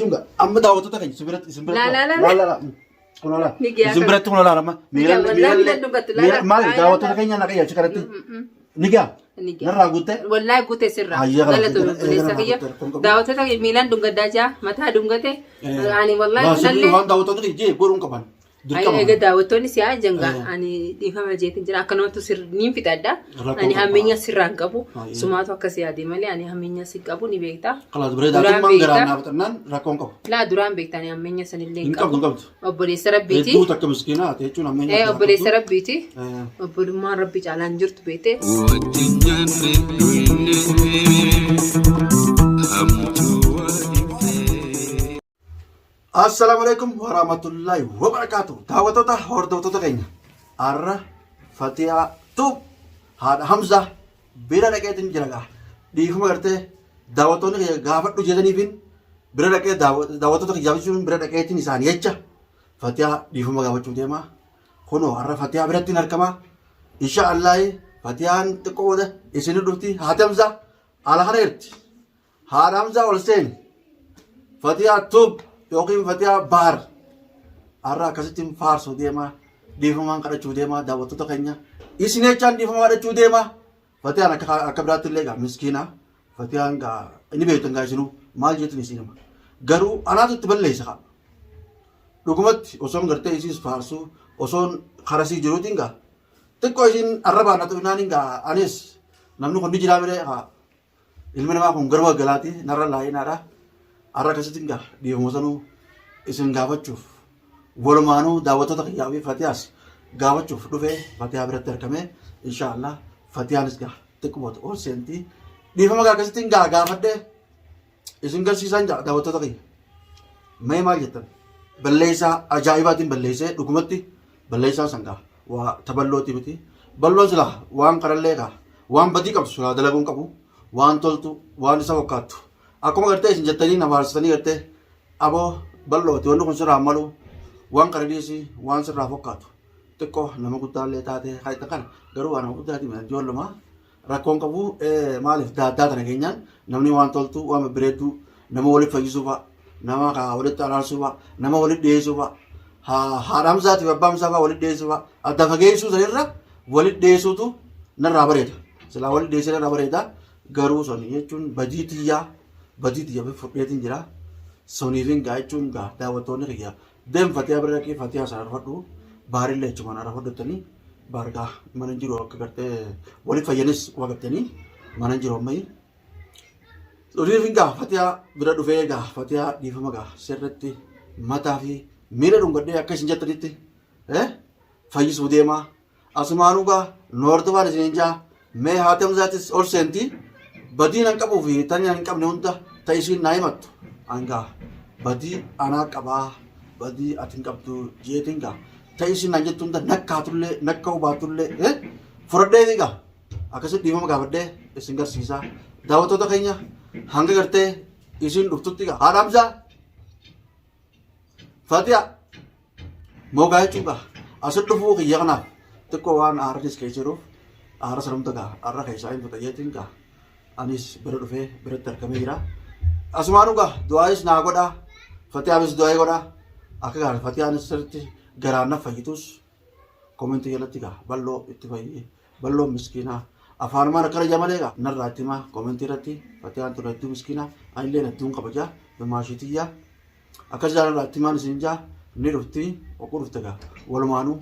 cunga amma daawwatu ta kan sibirat la kunala sibirat kunala rama mal daawwatu ta kan yana kayya chikaratti niga narra gutte wallahi gutte sirra galatu bilisa kiyya daawwatu ta milan dunga daja mata dungate ani wallahi nalle wan daawwatu ta je gorun kaban ay ega daawwattoonni si ajanga ani difama jeetin jira akkanumatu sir nin fitadda ani hammenya sirran qabu sumaatu akkasi yaade malee ani hammenya si qabu ni beekta kala dureeda man garana batnan rakon qabu la duran beekta ni hammenya sanillee qabu obboleessa rabbiiti tu takka miskina teechuun hammenya obboleessa rabbiiti obbolummaan rabbi caalaan jirtu beete Assalamualaikum warahmatullahi wabarakatuh. Daawwattoota hordoftoota keenya arra Fatiha Tub haadha Hamza bira dhaqeetiin jira gaa dhiifuma gartee daawwattoonni keenya gaafadhu jedhaniifin bira dhaqee daawwattoota kiyyaafisuun bira dhaqeetiin isaanii jecha Fatiha dhiifuma gaafachuu deema. Kunoo arra Fatiha birattiin argama. Inshaallah Fatihaan xiqqooda isin dhufti haadha Hamza ala kana jirti. Haadha Hamza ol seeni Fatiha Tub yookiin Fatiha Baar arra akkasittiin faarsuu deema dhiifamaan kadhachuu deema daawwattoota keenya isin jechaan dhiifamaa kadhachuu deema Fatihaan akka biraatti illee gaa miskiina Fatihaan gaa inni beektan gaa isinuu maal jettin isinima garuu anaatu itti balleessa kaa dhugumatti osoon gartee isiis faarsuu osoon karasii jiruutiin gaa xiqqoo isin arrabaan haa ta'uunaan gaa anis namni kun ni jiraa biree haa ilmi namaa kun garba galaati narra laayinaadha arra akkasittiin gaa dhiifama sanuu isin gaafachuuf walumaanuu daawwattoota kiyyaa fi Fatihaas gaafachuuf dhufee Fatihaa biratti argame inshaallah Fatihaanis gaa xiqqoota ol seentii dhiifama gaa akkasittiin gaa gaafadhee isin garsiisan jaa daawwattoota kiyya mee maal jettan balleessaa ajaa'ibaatiin balleessee dhugumatti balleessaa san gaa waa taballooti miti balloon silaa waan qarallee gaa waan badii qabdu silaa dalaguun qabu waan toltu waan isa fakkaattu akkuma gartee isin jettanii na faarsitanii gartee aboo bal'ooti wanni kun sirraa malu waan qaradiisi waan sirraa fakkaatu xiqqoo nama guddaallee taate haayita kana garuu waan nama guddaati ijoolluma rakkoon qabu maaliif daaddaa tana keenyaan namni waan toltu waan babbireedduu nama walitti fayyisuu fa'a nama walitti araarsuu fa'a nama walitti dhiyeessuu fa'a haadha Hamzaatiif abbaa Hamzaa fa'a walitti dhiyeessuu fa'a adda fageessuu sanirra walitti dhiyeessuutu narraa bareeda silaa walitti dhiyeessee narraa bareeda garuu suni jechuun badii xiyya fudheetiin jira soniifin gaa jechuun gaa daawwattoonni kiyya deem Fatihaa bira dhaqee Fatihaa sana arfadhu baarillee jechuun arfadhatanii baargaa mana jiru akka gartee walitti fayyanis waqattanii mana jiru ammayii soniifin gaa Fatihaa bira dhufee gaa Fatihaa dhiifama gaa sirriitti mataa fi miila dhungadhee akka isin jettanitti fayyisuu deemaa asumaanuu gaa noortofaan isin jaa mee haati Hamzaatis ol seentii badii nan qabuu fi tani nan qabne hunda ta'isiin naa himattu angaa badii anaa qabaa badii atin qabdu jeetiin gaa ta'isiin naan jettu hunda nakkaatullee nakka hubaatullee fudhadhee gaa akkasitti dhiifama gaafadhee isin garsiisaa daawwattoota keenya hanga gartee isin dhuftutti gaa haadha Hamzaa Fatihaa moogaa jechuun gaa asitti dhufuu kiyya kanaaf xiqqoo waan aarris keessa jiruuf aara sanumta gaa arra keessaa hin fudhayeetiin gaa anis bira dhufee biratti argamee jira asumaanuu gaa du'aayis naa godhaa Fatihaanis du'aayii godhaa akka gaa Fatihaanis sirriitti garaan na fayyitus koomentii jalatti gaa bal'oo itti fayyee bal'oo miskiinaa afaanumaan akkana jamalee gaa narraa itti himaa koomentii irratti Fatihaan ture hedduu miskiinaa anillee hedduun kabajaa bimaashiitiyyaa akkas jaalarraa itti himaan isin jaa ni dhufti okkuu dhufte gaa walumaanuu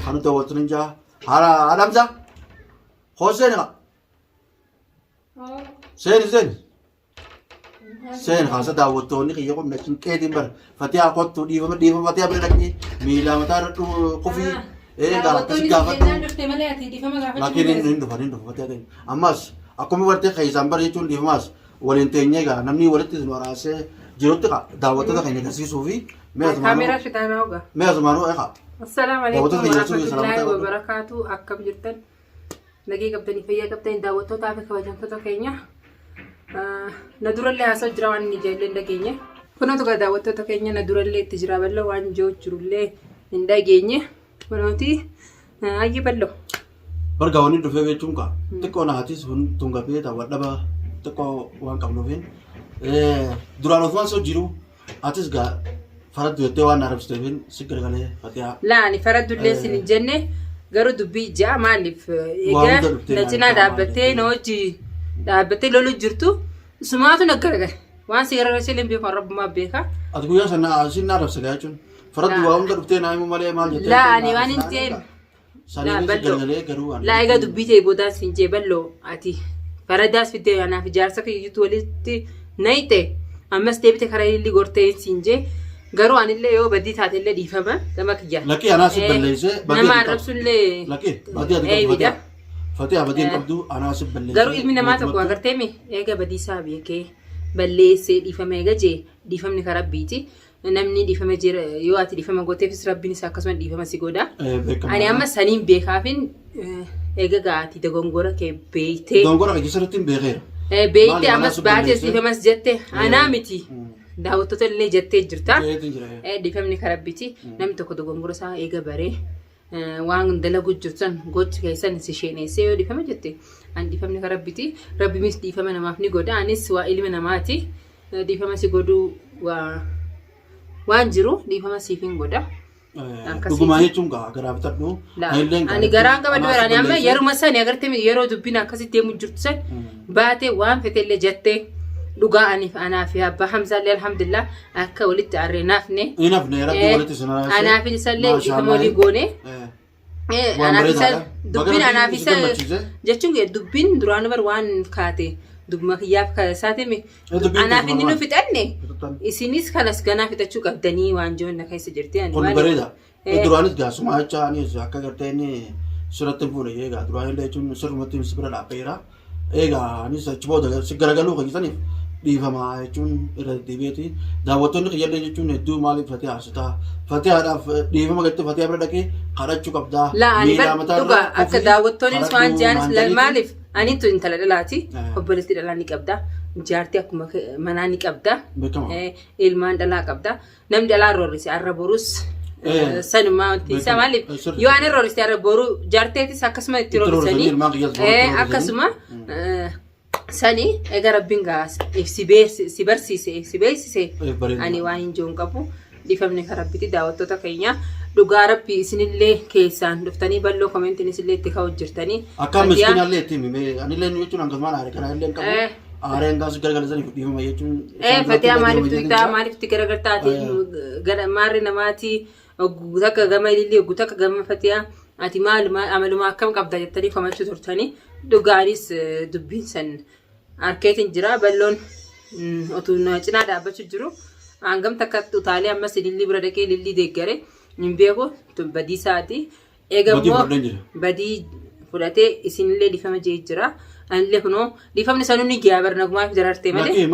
kan nuti daawwattu ni jaa haadha Hamzaa hooseen gaa Sen haasa daawwattoonni kiyya kun nakin qeetiin bara Fatihaa kottu dhiifama Fatihaa bira dhaqee miila mataa irratti qufii gaa akkasi gaafadhu laakiin hin dhufa Fatihaa keenya ammas akkuma bartee keessaan bara jechuun dhiifamaas waliin teenyee gaa namni walitti nu araasee jirutti daawwattoota keenya agarsiisuu fi mee asumaanuu Assalamu alaikum warahmatullahi wabarakatuh akkam jirtan nagee qabdanii fayyaa qabdanii daawwattootaa fi kabajamtoota keenya na durallee haasoo jira waan inni ijoolleen dhageenye kunuutu gaa daawwattoota keenya na durallee itti jira bal'oo waan ijoo jirullee hin dhageenye kunuuti ayyi bal'oo barga wani dhufee jechuun kaa xiqqoo naatis tungabee daawwadhaba xiqqoo waan qabnuufin duraan ofumaan soo jiru atis gaa faraddu jettee waan arabsiteefin si gargalee fatihaa. Laa ani faradullee sin hin jenne garuu dubbii ijaa maaliif egaa na cinaa dhaabbattee na hojii dhaabbattee lolu jirtu sumaatu na gargare waan si gargaarsa illee beeku rabbumaa beeka. Ati guyyaa sana sin arabsa gaa jechuun faraddu waa hunda dhuftee naa himuu malee maal jettee. Laa ani waan hin ta'in. Laa egaa dubbii ta'e boodaan siin jee balloo ati faradaas fiddee anaaf ijaarsa kiyyuutu walitti nayite ammas deebite karaa illee gortee siin jee garuu anillee yoo badii taatellee dhiifama gama kiyyaa. Lakkii anaas balleessee nama arrabsullee lakkii badii ati fatihaa badii hin qabdu anaas balleessee. Garuu ilmi namaa tokko agarteemi eega badii isaa beekee balleessee dhiifama eega jee dhiifamni karaa biiti. Namni dhiifama jira yoo ati dhiifama gooteefis rabbiin isaa akkasuma dhiifama si godha. Ani amma saniin beekaafin eega gaati dogongora kee beeytee. Dogongora kee jisarratti hin beekeera. Beeytee ammas baatees dhiifamas jette anaa miti. Daawwattoota illee jettee jirta. Dhiifamni karabbiti namni tokko dogongora isaa eega baree waan dalagu jirtan gochi keessan si sheeneessee yoo dhiifama jette an dhiifamni karabbiti rabbiinis dhiifama namaaf ni godha anis waa ilma namaati dhiifama si godhuu waan jiru dhiifama siif hin godha. Dhugumaa jechuun garaa bitadhu. Ani garaan qaba dubaraan amma yeruma sani agartee yeroo dubbina akkasitti deemu jirtu san baatee waan fetellee jettee dhugaa anaaf abbaa Hamzaallee alhamdulillah akka walitti aarree naafne. Naafne rabbi walitti sanarraa. Anaaf isallee dhiifama walii goone. Anaaf isa dubbiin anaaf isa jechuun dubbiin duraan bar waan kaate. Dubma kiyyaaf kaasaatiin anaaf inni nu fixanne isinis kanas ganaa fixachuu qabdanii waan joonna keessa jirti. Kun bareeda. Duraanis gaasuma achaanis akka gartee inni sirratti fuudhe eegaa duraan illee jechuun sirrumatti sibira dhaabbeera. Eegaa anis achi booda si garagaluu fayyisaniif dhiifamaa jechuun irra deebi'eeti. Daawwattoonni xiyyaallee jechuun hedduu maaliif fatihaa asitaa fatihaadhaaf dhiifama gatti fatihaa bira dhaqee kadhachuu qabdaa. Laa dhugaa akka daawwattoonnis waan jaanis maaliif ani tu intala dhalaati obboleetti dhalaa ni qabda jaartii akkuma manaa ni qabda ilmaan dhalaa qabda namni dhalaa roorrisi arra borus sanumaa wanti isa maaliif yoo ani roorrisi arra boru jaarteetis akkasuma itti roorrisanii akkasuma sani egaa rabbiin gaas si barsiise si beeksise ani waan hin joon qabu dhiifamni karabbiti daawwattoota keenya. Dhugaa rabbi isinillee keessaan dhuftanii balloo komentiin isinillee itti ka'u jirtanii. Akka miskiinallee itti himee anillee jechuun hangasumaan aare kanaa illee qabu. Aareen gaas gargaarsaniif dhiifama jechuun. Fatihaa maaliif tuutaa maaliif itti garagartaati maarri namaati ogguu takka gama ilillee ogguu takka gama fatihaa ati amaluma akkam qabda jettanii komachuu turtanii dhugaanis dubbiin san harkeetiin jira balloon otuu cinaa dhaabbachuu jiru hangam takka utaalee ammas lillii bira dhaqee lillii deeggare. Nimbeeko badii isaati. Eegammoo badii fudhatee isinillee dhiifama jee jira. Anillee kunoo dhiifamni sanuu ni giyaa barnagumaaf jarartee malee.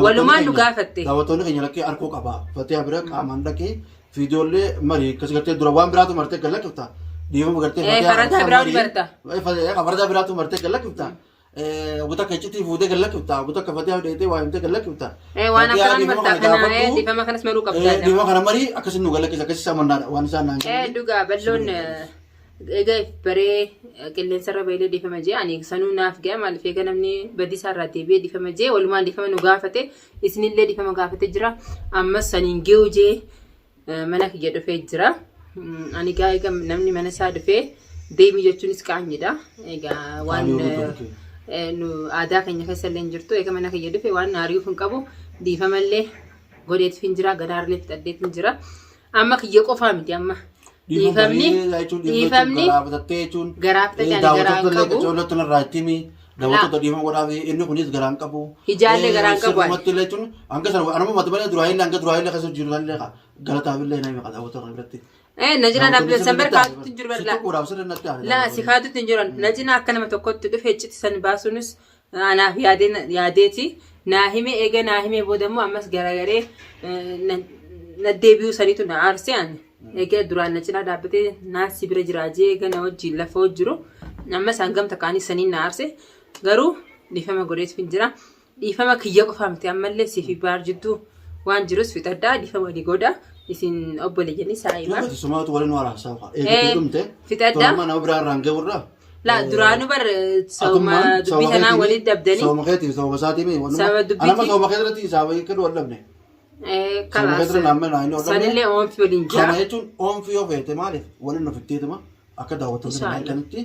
Walumaan nu gaafatte. Daawwattoonni keenya lakkee harkoo qabaa. Fatihaa bira qaamaan dhaqee fiidiyoollee marii akkas gartee dura waan biraatu martee gallaqqifta. Dhiifama gartee faradaa biraa ni barta. Faradaa biraatu martee gallaqqifta. Buta keciti fuudhee gallaqqifta. Buta kafatihaa hidheetee waa himtee gallaqqifta. Waan akkanaan marta kana dhiifama kanas maruu qabdaa. Dhiifama kana marii akkasii nu gallaqqisa akkasii isaa mannaadha waan isaan naan jedhu. Dhugaa balloon egaa baree qilleensarra baay'ee dhiifama jee ani sanuu naaf ga'e maaliif eega namni badii isaarraa deebi'ee dhiifama jee walumaan dhiifama nu gaafate isinillee dhiifama gaafate jira ammas saniin geewu jee mana kiyya dhufee jira. Ani egaa namni mana isaa dhufee deemii jechuunis qaanyidha. Egaa waan nu aadaa keenya keessa illee jirtu eega mana kiyya dhufe waan naariif hin qabu dhiifamallee godheetiif hin jira gadaarlee fixadheet hin jira amma kiyya qofaa miti amma dhiifamni garaaftatee garaan qabu daawwattoota dhiifama godhaaf inni kunis garaan qabu hijaallee garaan qabu sirrumatti illee jechuun hanga sana anuma mati malee duraayillee hanga duraayillee keessa jiru illee galataafillee nama qabu daawwattoota biratti. Najina dhaabbilee sanbar kaatutti hin jiru bal'aa. Laa si kaatutti hin jiran. Najina akka nama tokkotti dhufee icciti san baasuunis anaaf yaadeeti. Naa hime eega naa hime boodammoo ammas garagaree naddeebi'uu saniitu na aarsee ani. Egaa duraan najina dhaabbatee naasii bira jiraajee eega na wajjin lafa hojjiru. Ammas hangam takkaanii saniin na aarsee garuu dhiifama godheetu hin jira. Dhiifama kiyya qofaa miti ammallee siifi baar jidduu waan jirus fixaddaa dhiifama walii godhaa. Isin obboleeyyanis saayima. Yoo sumaatu waliin waraana saafa. Eeguutu dhumte. Fixaddaa. Tolma nama biraan raangee warra. Laa duraanuu bar sauma dubbii kanaa waliin dabdanii. Sauma keetii sauma isaatii mee. Anama sauma keetii irratti saaba eeggatu wal dhabne. Kiiloomeetira naannoo naannoo sanillee oomfi waliin jira. Kana jechuun oomfi yoo feete maaliif waliin ofitteetuma akka daawwattoota kanitti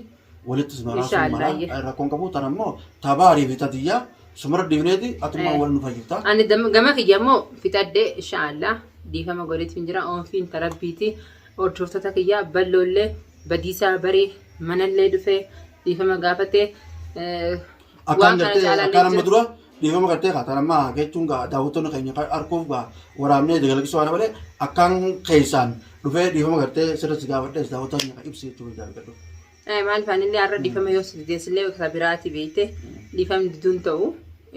walitti sumaraasuun mala rakkoon qabu tan ammoo tabaarii fi tatiyyaa sumara diineeti atummaa wal nu fayyifta. Ani gama kiyya immoo fixadhee inshaallah dhiifama godheetiin jira oomfiin tarabbiiti hordoftoota kiyya balloollee badiisaa baree manallee dhufee dhiifama gaafatee akkaan amma dura dhiifama gartee kaa tanammaa jechuun daawwattoonni keenya harkuuf waraabnee dagalagisuu waan malee akkaan keessaan dhufee dhiifama gartee sirriitti gaafadhees daawwattoonni ibsi jechuun gaafadhu. Maal faanillee har'a dhiifama yoo sideessillee bakka biraatti beekte dhiifamni diduun ta'u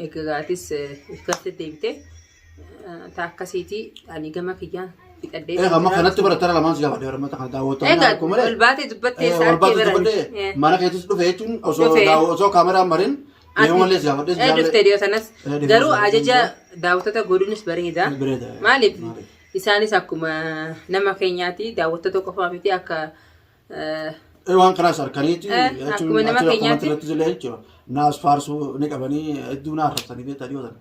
eeggagaatis ifkaatti deebite akkasiiti ani gama kiyyaan fixadhee. Amma kanatti baratara lamaan si gaafadhe warra kana daawwattoonni harkuu malee. Olbaatee dubbattee saarkee barate. Mana keessatti dhufe jechuun osoo kaameraan marin deemumallee si gaafadhe. Dhuftee dhiyoo sanas garuu ajaja daawwattoota godhuunis bareeda. Maaliif isaanis akkuma nama keenyaati daawwattoota qofaa miti akka. Waan kanaas harkaniiti akkuma nama keenyaatti naas faarsuu ni qabanii hedduu naa arrabsanii beektaa dhiyootan.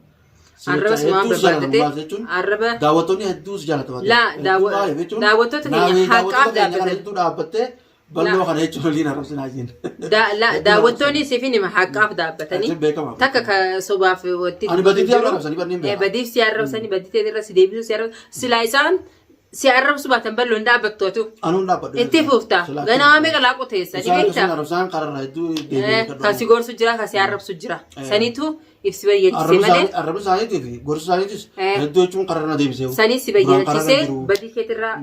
Arrabas waan barbaadate arraba daawwattoonni hedduus jaalataman. Daawwattoota keenya haqaaf dhaabbattee balloo kana jechuun waliin arrabsinaa jiin. Daawwattoonni siifin hima haqaaf dhaabbatanii takka ka sobaaf watti. Ani badiitii arrabsanii banneen beekaa. Badiif si arrabsanii baditee irra si deebisuu si arrabsu silaa isaan. Si arrabsu baatan balloon dhaabbattoatu. Anuun dhaabbadhu. Itti fufta. Ganaa meeqa laaqu teessa. Isaan arrabsaan kararraa hedduu deebiin. Kan si gorsu jira, kan si arrabsu jira. Saniitu ibsi bayyachisee malee. Arrabni isaaniitii fi gorsi isaaniitis hedduu jechuun kararraa deebisee. Sanis si bayyachisee badii keetirraa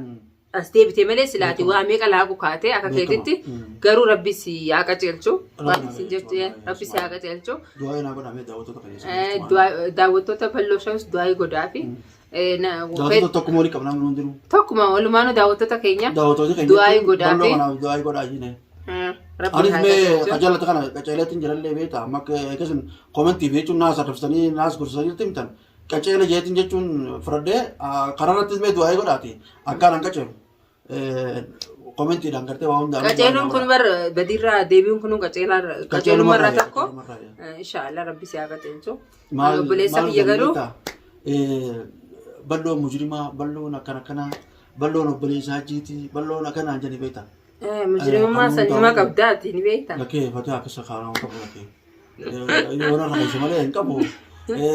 as deebitee malee silaati waa meeqa laaqu kaatee akka keetitti garuu rabbi si haa qaceelchu. Waan isin jettu rabbi si haa qaceelchu. Du'aa naa godhamee daawwattoota fayyadamu. Daawwattoota balloo shanus du'aa godhaafi. Daawwattoota tokkuma walii qabnaa minuun jiru. Tokkuma walumaanuu daawwattoota keenya du'aa godhaafi. Du'aa godhaa jiine. Anis mee qajeelata kana qajeelatiin jirallee beektaa amma akkasumas koomentii fi jechuun naas arrabsanii naas gorsanii himtan qajeela jeetiin jechuun fudhadhee karaarrattis mee du'aa godhaati akkaan an qajeelu koomentiidhaan gartee waa hundaa. Qajeeluun kun badiirraa deebiin kun qajeelummarraa tokko inshaallah rabbi si haa qajeelchu. Obboleessa biyya garuu. Balloon mujrimaa balloon akkana balloon obboleessaa jiiti balloon akkanaan jedhanii beektaa. Mujrimummaa sanuma qabdaati ni beektaa. Lakkee fatee akkasa kaaraan qabu lakkee. Yoo na rakkoo malee hin qabu.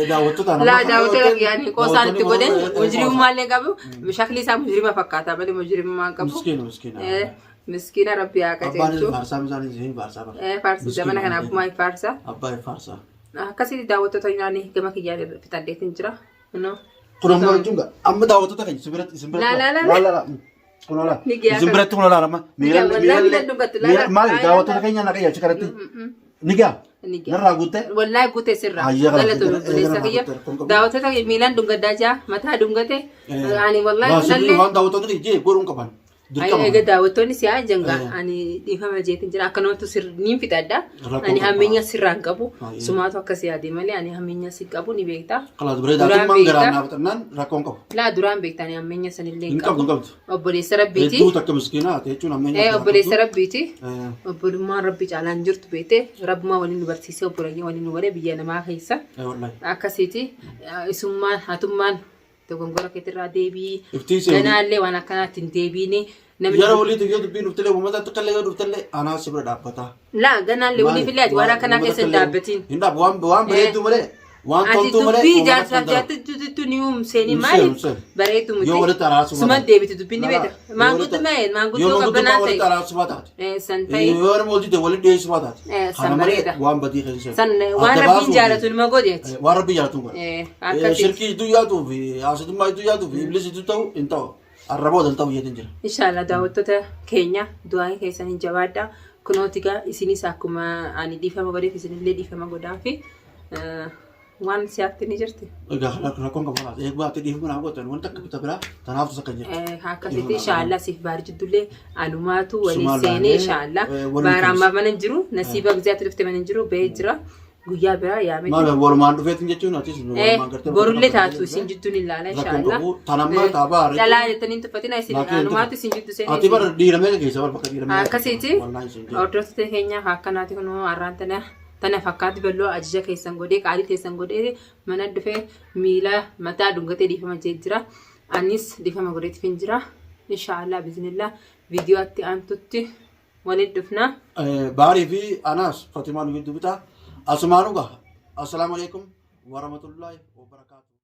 Daawwattoota nama. Daawwattoota yaani qoosaan itti godhan mujrimummaallee qabu. Shakli isaa mujrima fakkaata malee mujrimummaa qabu. Miskiina rabbi haa qajeelchu. Abbaan faarsaa isaanii hin faarsaa bara. Faarsi zamana kana abbummaa hin faarsaa. Abbaa hin faarsaa. Akkasitti daawwattoota nyaanni gama kiyyaan fixadheetiin jira. Kun ammoo jechuun amma daawwattoota keenya simbiratti kun olaanama. Maali daawwattoota keenya naqayya achi kanatti ni gaa narraa guuttee. Wallaahi guuttee sirraa galatoon obboleessa kiyya daawwattoota miilaan dungaddaa jaa mataa dungate ani wallaahi kunallee. Waan daawwattoonni ijee godhuun qaban. Egaa daawwattoonni si haa jenga ani dhiifama jeetiin jira akkanumatti sirriin fixadha ani hammeenya sirraan qabu sumaatu akkasii yaadee malee ani hammeenya si qabu ni beektaa. Kalaas bareedaatummaan garaan dhaabbatannaan rakkoon qabu. Laa duraan beektaa ani hammeenya sanillee hin qabu. Obboleessa rabbiiti. Hedduu takka miskiinaa jechuun hammeenya. Obboleessa rabbiiti. Obbolummaan rabbi caalaan jirtu beekte rabbumaa waliin nu barsiisee obboleeyyaa waliin nu godhe biyya namaa keessa. Akkasiiti isummaan hatummaan. Dogongora keetirraa deebii ganaallee waan akkanaatti hin deebiine. Yeroo walitti yoo dubbiin dhuftelee uummata tokkollee yoo dhuftelee anaa si bira dhaabbata. Laa ganaallee waliif illee waan akkanaa keessa hin dhaabbatiin. Hin dhaabbu waan bareedduu malee. Waan toltuu malee. Ati dubbii jaarsaaf jaatti ni uumseenii maaliif bareedduu miti. Yoo walitti araarsu suma deebiti dubbiin ni beekta. Maanguutu mee maanguutuu qabbanaa ta'e. Yoo walitti araarsu taate. San ta'e. Yoo nama walitti walitti dhiyeessu taate. San bareeda. Waan badii keessa. San waan rabbiin jaallatu nima godheeti. Waan rabbiin jaallatu godhe. Shirkii iddoo yaatuu fi haasummaa iddoo yaatuu fi iblis iddoo ta'u hin ta'u. Arraboota hin ta'u yeetiin jira. Inshaallah daawwattoota keenya du'aa keessan hin jabaadha. Kunooti gaa isinis akkuma ani dhiifama godheef isinillee dhiifama godhaa fi waan siyaatti ni jirti. Egaa rakkoon qabu laata eegbaatti dhiifama naa gootan wanta akka bitaa biraa tanaaftu akka jira. Akkasitti inshaallah siif baari jiddullee alumaatu waliin seenee inshaallah baaraan mana hin jiru nasiiba guyyaatti dhufte mana hin jiru ba'ee jira. Guyyaa biraa yaamee. Maal walumaan dhufeetiin jechuun atis walumaan gartee. Borullee taatu isin jidduun ilaala inshaallah. Tanammaa taabaa. Dhalaa jettanii tuffatina isin alumaatu isin jiddu seenee. Ati bara dhiiramee keessa wal bakka dhiiramee. Akkasitti hordoftoota keenya akkanaati kun har'aan tana tana fakkaatti bal'oo ajaja keessan godhee qaalii keessan godhee mana dhufee miila mataa dungatee dhiifama jira. Anis dhiifama godheetiin jira. Inshaallah biiznillah viidiyootti aantutti waliin dhufna. Baarii fi anaas Fatimaan gidduu bitaa asumaan ugaa. Assalaamu alaikum warahmatullahi wabarakatuh.